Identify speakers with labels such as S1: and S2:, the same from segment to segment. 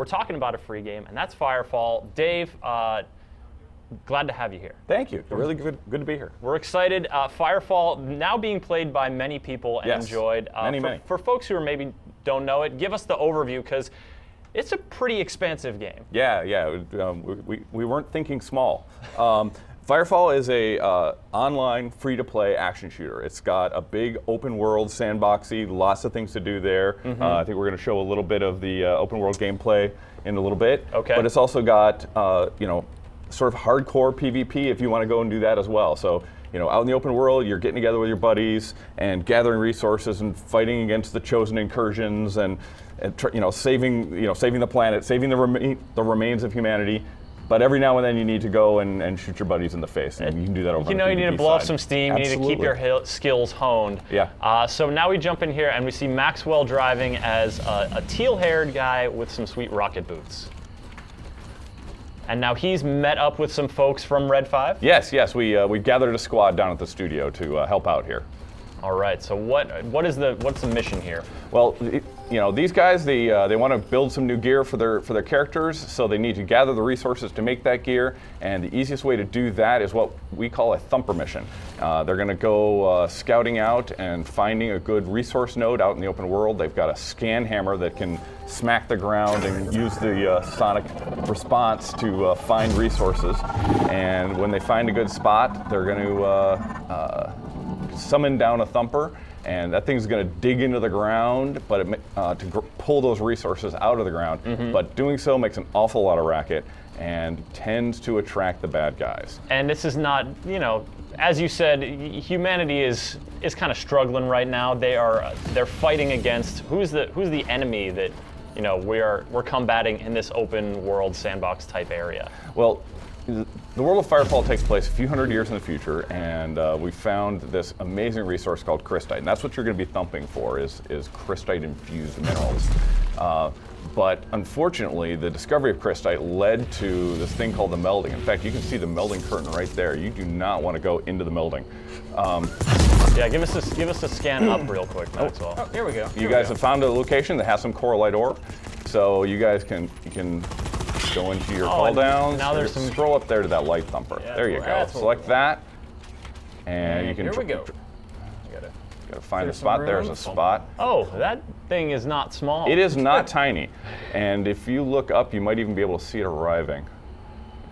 S1: we're talking about a free game, and that's Firefall. Dave, glad to have you here.
S2: Thank you. Really good to be here.
S1: We're excited. Firefall now being played by many people and enjoyed.
S2: Many.
S1: For folks who maybe don't know it, give us the overview, because it's a pretty expansive game.
S2: Yeah. We weren't thinking small. Firefall is a online, free-to-play action shooter. It's got a big open-world, sandboxy, lots of things to do there. I think we're going to show a little bit of the open-world gameplay in a little bit.
S1: Okay.
S2: But it's also got, sort of hardcore PvP if you want to go and do that as well. So, out in the open world, you're getting together with your buddies and gathering resources and fighting against the chosen incursions and saving the planet, saving the remains of humanity. But every now and then you need to go and shoot your buddies in the face, and you can do that over.
S1: You need to blow off some steam.
S2: Absolutely.
S1: You need to keep your skills honed.
S2: Yeah.
S1: So now we jump in here and we see Maxwell driving as a teal-haired guy with some sweet rocket boots. And now he's met up with some folks from Red 5?
S2: Yes. We gathered a squad down at the studio to help out here.
S1: All right. So what's the mission here?
S2: Well, these guys they want to build some new gear for their characters, so they need to gather the resources to make that gear. And the easiest way to do that is what we call a thumper mission. They're going to go scouting out and finding a good resource node out in the open world. They've got a scan hammer that can smack the ground and use the sonic response to find resources. And when they find a good spot, they're going to summon down a thumper, and that thing's going to dig into the ground, but to pull those resources out of the ground. But doing so makes an awful lot of racket and tends to attract the bad guys.
S1: And this is not, as you said, humanity is kind of struggling right now. They're fighting against who's the enemy that we're combating in this open world sandbox type area.
S2: Well, the world of Firefall takes place a few hundred years in the future, and we found this amazing resource called crystite, and that's what you're going to be thumping for is crystite-infused minerals. But unfortunately, the discovery of crystite led to this thing called the melding. In fact, you can see the melding curtain right there. You do not want to go into the melding.
S1: Yeah, give us a scan up real quick, Maxwell.
S3: Oh, here we go.
S2: You guys have found a location that has some coralite ore, so you guys can go into your call downs.
S1: Now there's some.
S2: Scroll up there to that light thumper.
S1: Yeah,
S2: there you go. Select that, and you can.
S3: Here we go.
S2: Gotta find a spot. There's a spot.
S1: Oh, that thing is not small.
S2: It is not tiny, and if you look up, you might even be able to see it arriving.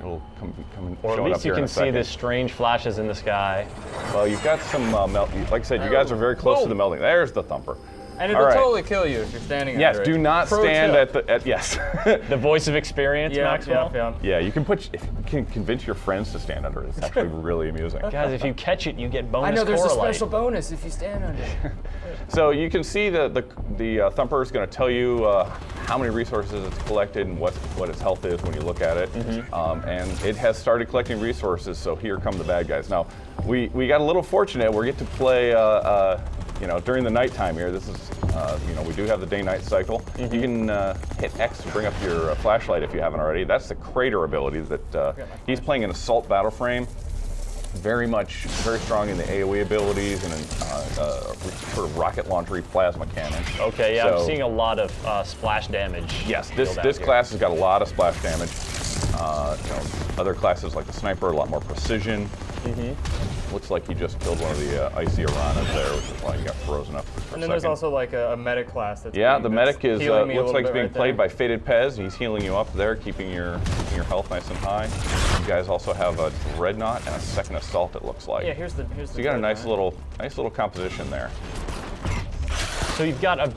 S2: It'll come and
S1: or
S2: show
S1: at
S2: it
S1: least
S2: up
S1: you
S2: here
S1: can
S2: in a
S1: see
S2: second.
S1: the strange flashes in the sky.
S2: Well, you've got some like I said, you guys are very close to the melding. There's the thumper.
S3: And it'll totally kill you if you're standing under it.
S2: Yes, do not stand at yes.
S1: The voice of experience, Maxwell?
S2: Yeah, you can if you can convince your friends to stand under it. It's actually really amusing.
S1: Guys, if you catch it, you get bonus
S3: I know there's
S1: coralite.
S3: a special bonus if you stand under it.
S2: So you can see the thumper is going to tell you how many resources it's collected and what its health is when you look at it. And it has started collecting resources, so here come the bad guys. Now, we got a little fortunate. We get to play during the nighttime here. This is, we do have the day-night cycle. You can hit X to bring up your flashlight if you haven't already. That's the crater ability that he's playing an assault battle frame. Very strong in the AoE abilities and in sort of rocket launchery plasma cannon.
S1: Okay, yeah, I'm seeing a lot of splash damage.
S2: Yes, this class has got a lot of splash damage. Other classes like the sniper, a lot more precision. Looks like he just killed one of the icy Iranas there, which is why he got frozen up for
S3: And then there's also like a medic class that's
S2: the medic is looks like it's being played by Faded Pez. He's healing you up there, keeping your health nice and high. You guys also have a dreadnought and a second assault, it looks like.
S3: Yeah, here's the
S2: So you got a nice little composition there.
S1: So you've got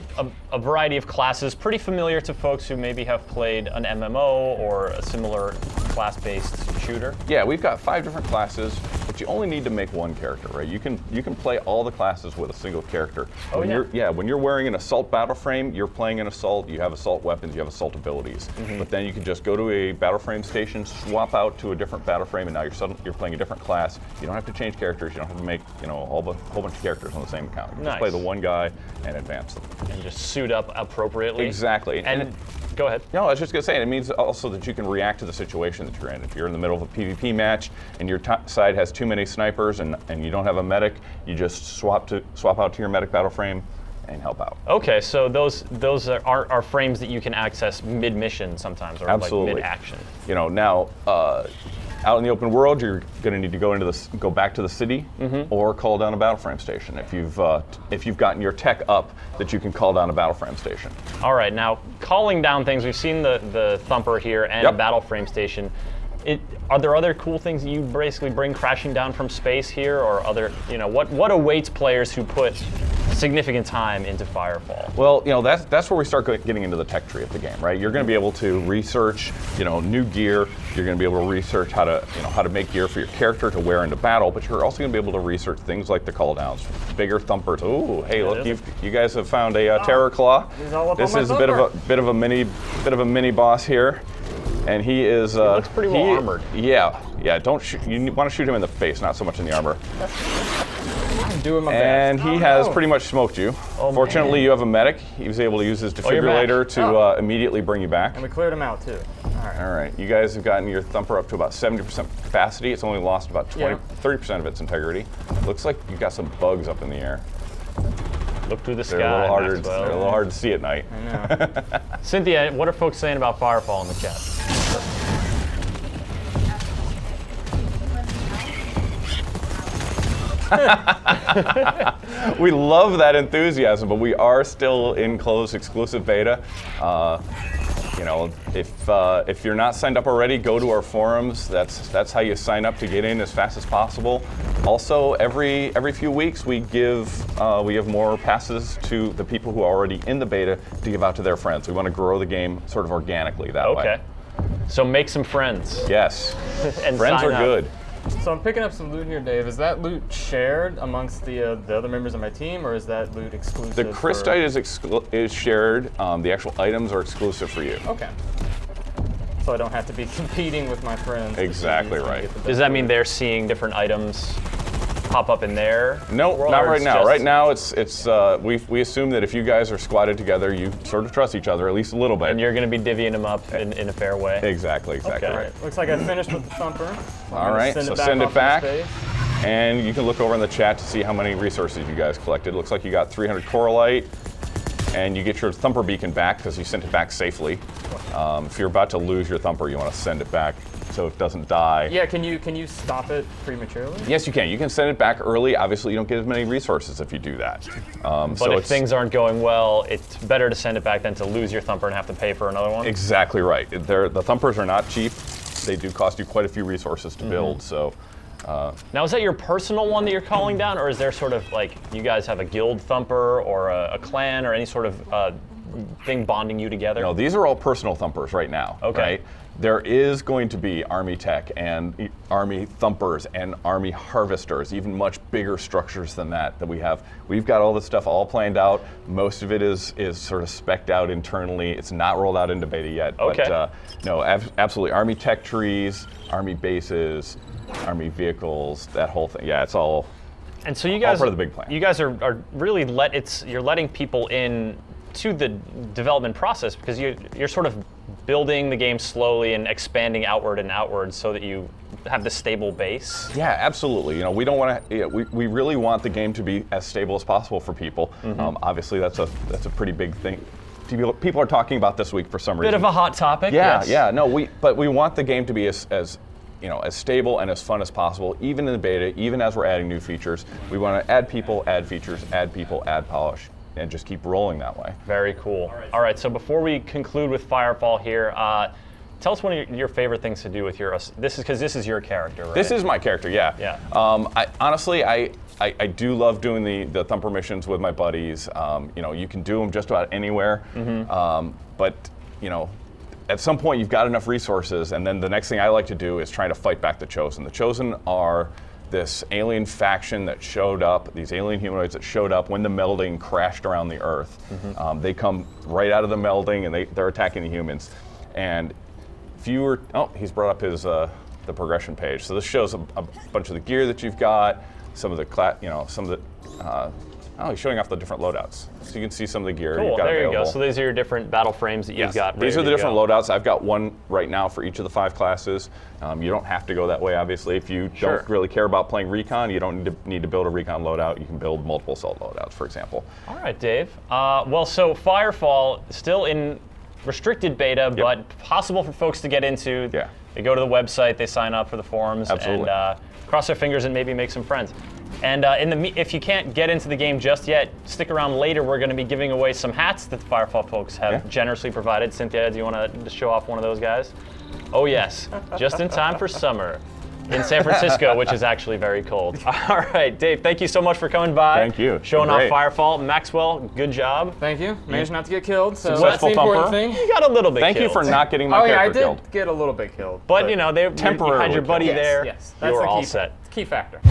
S1: a variety of classes, pretty familiar to folks who maybe have played an MMO or a similar class-based shooter.
S2: Yeah, we've got 5 different classes, but you only need to make one character, right? You can play all the classes with a single character. When you're wearing an assault battle frame, you're playing an assault, you have assault weapons, you have assault abilities. But then you can just go to a battle frame station, swap out to a different battle frame, and now you're playing a different class. You don't have to change characters, you don't have to make a whole bunch of characters on the same account. You can just play the one guy and advance them.
S1: And just suit up appropriately.
S2: Exactly.
S1: And go ahead.
S2: No, I was just going to say, it means also that you can react to the situation that you're in. If you're in the middle of a PvP match and your side has too many snipers and you don't have a medic, you just swap out to your medic battle frame, and help out.
S1: Okay, so those are frames that you can access mid-mission sometimes, or
S2: Absolutely.
S1: like mid-action.
S2: You know, now out in the open world, you're going to need to go back to the city, or call down a battle frame station if you've gotten your tech up that you can call down a battle frame station.
S1: All right, now calling down things. We've seen the thumper here and a battle frame station. Are there other cool things that you basically bring crashing down from space here, or other? You know, what awaits players who put significant time into Firefall?
S2: Well, you know, that's where we start getting into the tech tree of the game, right? You're going to be able to research, you know, new gear. You're going to be able to research how to make gear for your character to wear into battle. But you're also going to be able to research things like the call downs, bigger thumpers. Oh, hey, look, you guys have found a terror claw. This is a bit of a mini boss here. And he is.
S1: He looks pretty well armored.
S2: Yeah. Don't shoot. You want to shoot him in the face, not so much in the armor.
S3: I'm doing my best.
S2: And he has pretty much smoked you.
S1: Oh,
S2: Fortunately,
S1: man.
S2: you have a medic. He was able to use his defibrillator to immediately bring you back.
S3: And we cleared him out too.
S2: All right. You guys have gotten your thumper up to about 70% capacity. It's only lost about 30% of its integrity. Looks like you got some bugs up in the air.
S1: Look through the sky.
S2: They're a
S1: Maxwell.
S2: little hard to see at night.
S3: I know.
S1: Cynthia, what are folks saying about Firefall in the chat?
S2: We love that enthusiasm, but we are still in closed exclusive beta. You know, if you're not signed up already, go to our forums. That's how you sign up to get in as fast as possible. Also, every few weeks we have more passes to the people who are already in the beta to give out to their friends. We want to grow the game sort of organically that way.
S1: Okay. So make some friends.
S2: Yes.
S1: And
S2: friends
S1: sign
S2: are
S1: up.
S2: good.
S3: So I'm picking up some loot here, Dave. Is that loot shared amongst the other members of my team, or is that loot exclusive?
S2: The crystite is shared. The actual items are exclusive for you.
S3: Okay. So I don't have to be competing with my friends.
S2: Exactly right.
S1: Does that mean they're seeing different items pop up in there?
S2: No, not right now. Right now, we assume that if you guys are squatted together, you sort of trust each other at least a little bit.
S1: And you're going to be divvying them up in a fair way.
S2: Exactly
S1: Okay.
S2: right.
S3: Looks like I finished with the thumper.
S2: All right, so send it back. And you can look over in the chat to see how many resources you guys collected. Looks like you got 300 coralite, and you get your thumper beacon back because you sent it back safely. If you're about to lose your thumper, you want to send it back so it doesn't die.
S3: Yeah, can you stop it prematurely?
S2: Yes, you can. You can send it back early. Obviously, you don't get as many resources if you do that.
S1: But if things aren't going well, it's better to send it back than to lose your thumper and have to pay for another one?
S2: Exactly right. The thumpers are not cheap. They do cost you quite a few resources to build, so...
S1: Now, is that your personal one that you're calling down, or is there sort of like, you guys have a guild thumper or a clan or any sort of thing bonding you together?
S2: No, these are all personal thumpers right now.
S1: Okay.
S2: Right? There is going to be army tech and army thumpers and army harvesters, even much bigger structures than that we have. We've got all this stuff all planned out. Most of it is sort of spec'd out internally. It's not rolled out into beta yet.
S1: Okay.
S2: But no, absolutely. Army tech trees, army bases, army vehicles, that whole thing. Yeah, it's all.
S1: And so you guys,
S2: part of the big plan.
S1: You guys are really you're letting people in to the development process because you're sort of building the game slowly and expanding outward and outward so that you have this stable base.
S2: Yeah, absolutely. You know, we don't want to. We really want the game to be as stable as possible for people. Obviously, that's a pretty big thing. People are talking about this week for some reason.
S1: Bit of a hot topic.
S2: Yeah,
S1: yes.
S2: yeah. No, but we want the game to be as as stable and as fun as possible, even in the beta, even as we're adding new features. We want to add people, add features, add people, add polish, and just keep rolling that way.
S1: Very cool. All right, so before we conclude with Firefall here, tell us one of your favorite things to do with your, this is your character, right?
S2: This is my character, yeah.
S1: Yeah.
S2: Honestly, I do love doing the thumper missions with my buddies. You can do them just about anywhere, but at some point you've got enough resources, and then the next thing I like to do is try to fight back the Chosen. The Chosen are this alien faction that showed up, these alien humanoids that showed up when the melding crashed around the Earth. They come right out of the melding, and they're attacking the humans. And if you were, he's brought up his the progression page. So this shows a bunch of the gear that you've got, some of the Oh, he's showing off the different loadouts. So you can see some of the gear
S1: Cool,
S2: you've got
S1: there you
S2: available.
S1: go. So these are your different battle frames that you've got ready
S2: These are the
S1: to
S2: different
S1: go.
S2: loadouts. I've got one right now for each of the 5 classes. You don't have to go that way, obviously. If you don't really care about playing recon, you don't need to build a recon loadout. You can build multiple assault loadouts, for example.
S1: All right, Dave. Well, so Firefall still in restricted beta, but possible for folks to get into.
S2: Yeah.
S1: They go to the website, they sign up for the forums,
S2: Absolutely.
S1: and cross their fingers and maybe make some friends. And if you can't get into the game just yet, stick around later. We're going to be giving away some hats that the Firefall folks have generously provided. Cynthia, do you want to show off one of those guys? Oh yes, just in time for summer in San Francisco, which is actually very cold. All right, Dave, thank you so much for coming by.
S2: Thank you.
S1: Showing off
S2: Great.
S1: Firefall. Maxwell, good job.
S3: Thank you. Managed not to get killed, so
S2: Successful
S3: that's the important
S2: thumper.
S3: thing.
S1: You got a little bit
S2: Thank
S1: killed.
S2: you for not getting my
S3: Oh yeah, I
S2: character
S3: did
S2: killed.
S3: get a little bit killed.
S1: But you know, you had
S2: Temporarily
S1: your buddy
S2: killed.
S1: there.
S3: Yes,
S1: You
S3: that's
S1: were
S3: the
S1: all
S3: key,
S1: set.
S3: key factor.